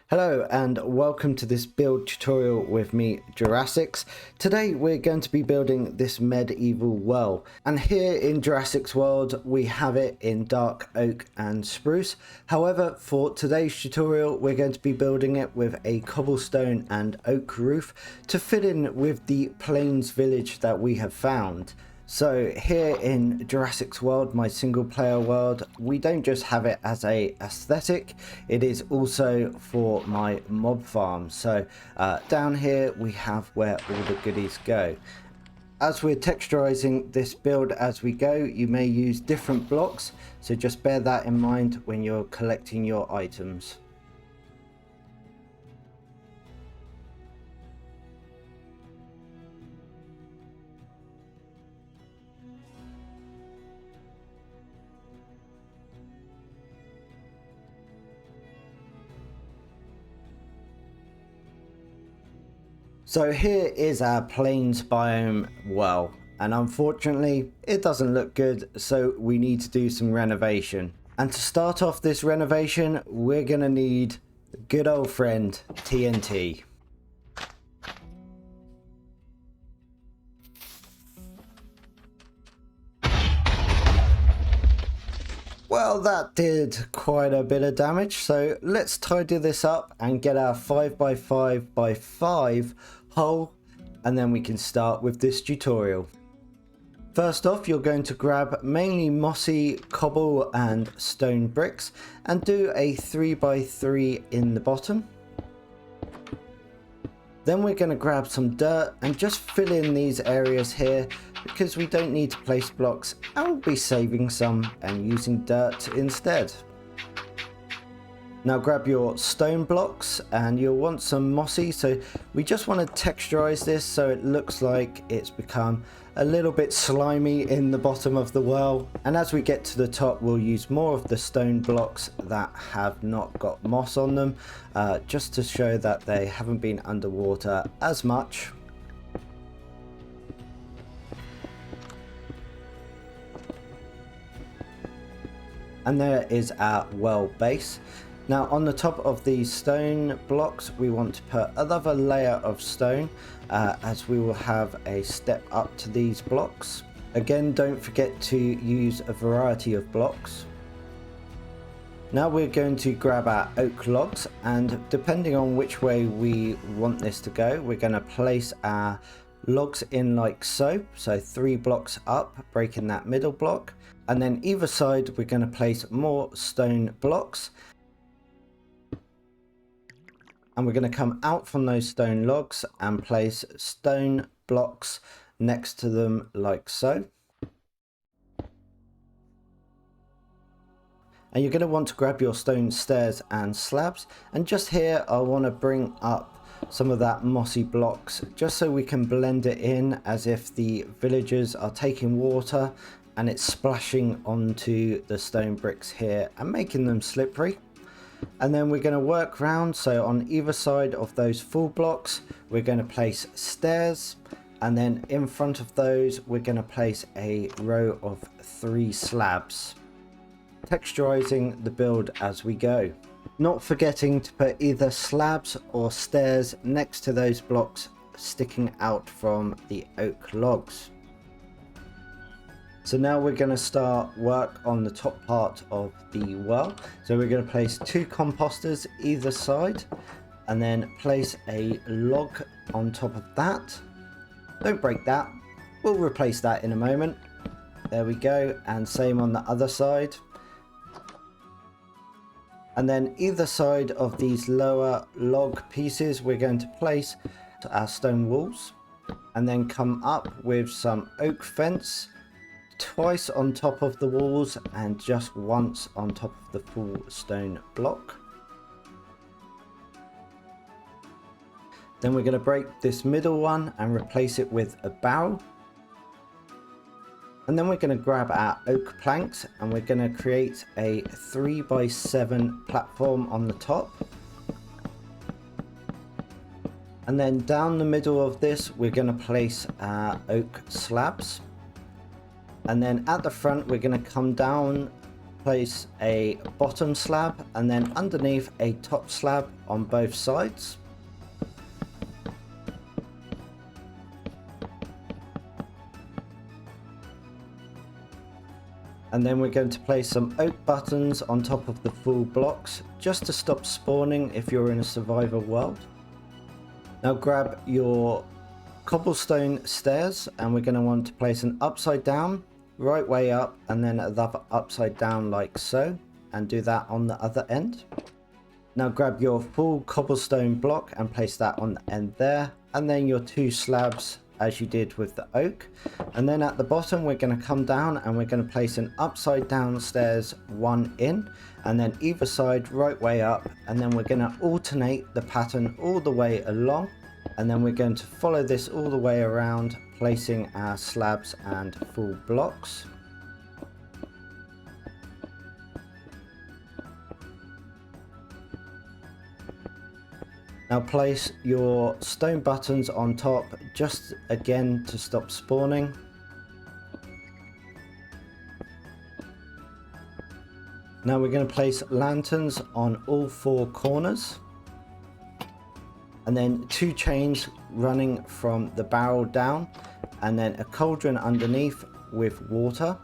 Hello and welcome to this build tutorial with me, Jurassics. Today we're going to be building this medieval well, and here in Jurassic's world we have it in dark oak and spruce. However, for today's tutorial we're going to be building it with a cobblestone and oak roof to fit in with the plains village that we have found. So here in Jurassic's world, my single player world, we don't just have it as a aesthetic, it is also for my mob farm. So down here we have where all the goodies go. As we're texturizing this build as we go, you may use different blocks, so just bear that in mind when you're collecting your items. So here is our plains biome well, and unfortunately it doesn't look good, so we need to do some renovation. And to start off this renovation, we're gonna need good old friend TNT. Well, that did quite a bit of damage, so let's tidy this up and get our 5x5x5 hole, and then we can start with this tutorial. First off, you're going to grab mainly mossy cobble and stone bricks and do a 3x3 in the bottom. Then we're going to grab some dirt and just fill in these areas here because we don't need to place blocks, and we'll be saving some and using dirt instead. Now grab your stone blocks and you'll want some mossy, so we just want to texturize this so it looks like it's become a little bit slimy in the bottom of the well, and as we get to the top we'll use more of the stone blocks that have not got moss on them, just to show that they haven't been underwater as much. And there is our well base. Now on the top of these stone blocks we want to put another layer of stone, as we will have a step up to these blocks. Again, don't forget to use a variety of blocks. Now we're going to grab our oak logs, and depending on which way we want this to go, we're going to place our logs in like so. So 3 blocks up, breaking that middle block, and then either side we're going to place more stone blocks. And we're going to come out from those stone logs and place stone blocks next to them like so. And you're going to want to grab your stone stairs and slabs, and just here I want to bring up some of that mossy blocks just so we can blend it in as if the villagers are taking water and it's splashing onto the stone bricks here and making them slippery. And then we're going to work round, so on either side of those full blocks we're going to place stairs, and then in front of those we're going to place a row of 3 slabs, texturizing the build as we go, not forgetting to put either slabs or stairs next to those blocks sticking out from the oak logs. So now we're going to start work on the top part of the well. So we're going to place 2 composters either side, and then place a log on top of that. Don't break that, we'll replace that in a moment. There we go, and same on the other side. And then either side of these lower log pieces we're going to place our stone walls, and then come up with some oak fence, twice on top of the walls and just once on top of the full stone block. Then we're going to break this middle one and replace it with a barrel. And then we're going to grab our oak planks and we're going to create a 3x7 platform on the top. And then down the middle of this we're going to place our oak slabs. And then at the front we're going to come down place a bottom slab and then underneath a top slab on both sides. And then we're going to place some oak buttons on top of the full blocks just to stop spawning if you're in a survivor world. Now grab your cobblestone stairs and we're going to want to place an upside down, right way up, and then another upside down like so, and do that on the other end. Now grab your full cobblestone block and place that on the end there, and then your two slabs as you did with the oak. And then at the bottom we're going to come down and we're going to place an upside down stairs one in, and then either side right way up, and then we're going to alternate the pattern all the way along, and then we're going to follow this all the way around, placing our slabs and full blocks. Now place your stone buttons on top, just again to stop spawning. Now we're going to place lanterns on all four corners. And then 2 chains running from the barrel down, and then a cauldron underneath with water.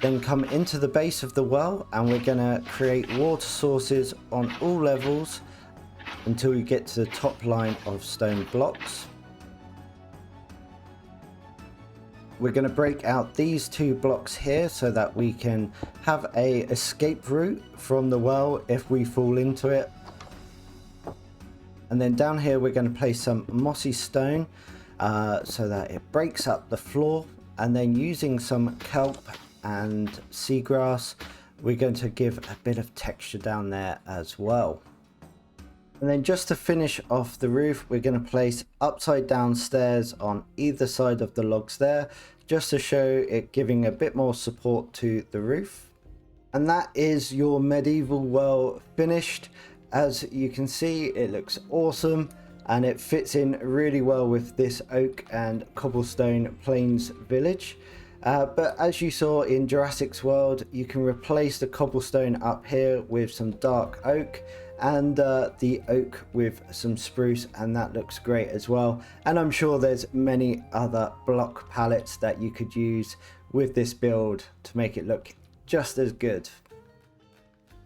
Then come into the base of the well and we're going to create water sources on all levels until we get to the top line of stone blocks. We're going to break out these 2 blocks here so that we can have a escape route from the well if we fall into it. And then down here we're going to place some mossy stone so that it breaks up the floor, and then using some kelp and seagrass we're going to give a bit of texture down there as well. And then just to finish off the roof we're going to place upside down stairs on either side of the logs there, just to show it giving a bit more support to the roof. And that is your medieval well finished. As you can see, it looks awesome and it fits in really well with this oak and cobblestone plains village. But as you saw in Jurassic's world, you can replace the cobblestone up here with some dark oak, and the oak with some spruce, and that looks great as well. And I'm sure there's many other block palettes that you could use with this build to make it look just as good.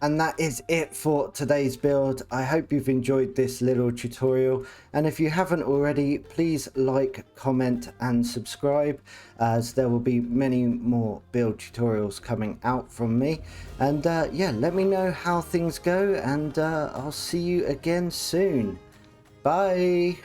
And that is it for today's build. I hope you've enjoyed this little tutorial, and if you haven't already, please like, comment and subscribe, as there will be many more build tutorials coming out from me. And yeah, let me know how things go, and I'll see you again soon. Bye.